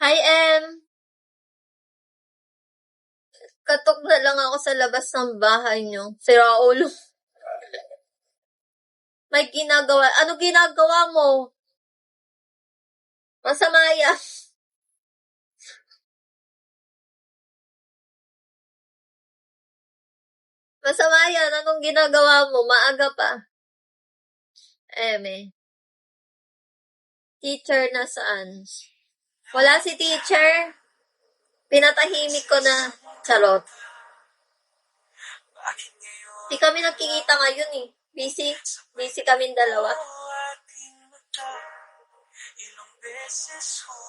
Hi, Em. Katok na lang ako sa labas ng bahay niyo. Sira ulo. May ginagawa. Ano ginagawa mo? Masama yan. Masama yan. Anong ginagawa mo? Maaga pa. Eme. Teacher na saan? Wala si teacher. Pinatahimik ko na. Charot. Di kami nagkikita ngayon eh. Busy. Busy kaming dalawa. Ilang beses ho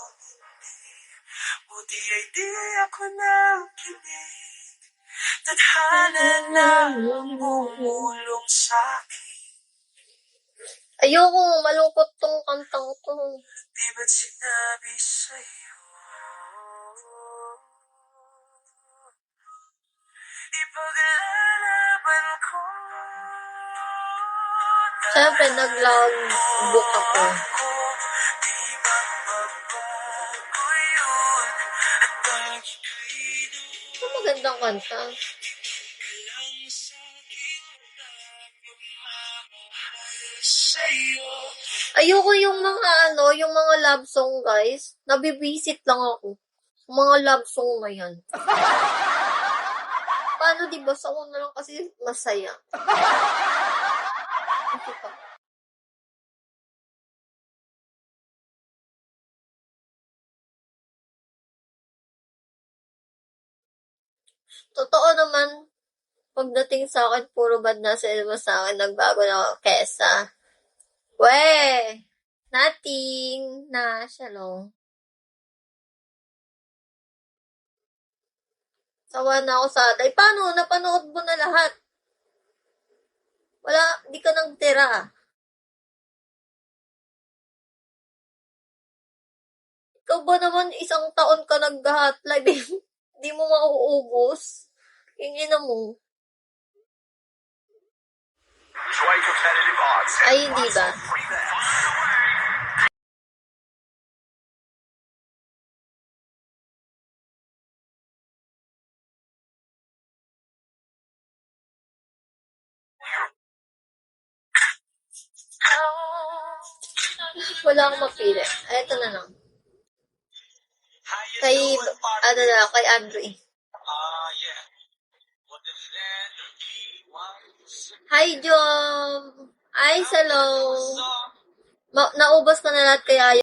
buti ay di ako nakinig. Tadhana lang bumulong sa'kin. Ayoko, malungkot tong kantang to. Di ba't sinabi sa'yo? Ipaglalaban ko. Siyempre, nag-logbook ako. Di ba magbabago yun? At pag-ibig Ito magandang kanta. lang sa'king pagmamahal sa'yo. Ayoko yung mga yung mga love song, guys. Nabibisit lang ako. Mga love song na yan. Paano, diba? Sa una lang kasi masaya. Ito pa. Totoo naman, pagdating sa akin, puro bad na sa akin, nagbago na ako kesa. We! Nothing! Na, shalom. Sawa na ako sa atay. Paano? Napanood mo na lahat. Wala, di ka nang tira. Ikaw ba naman isang taon ka nag-hotlive? Di mo mauubos. Yung ina mo. Ay, hindi ba? Wala akong mapili. Eto na lang. Kay Andre. Hi, Jom! Ay, hello! Naubos ko na lahat kaya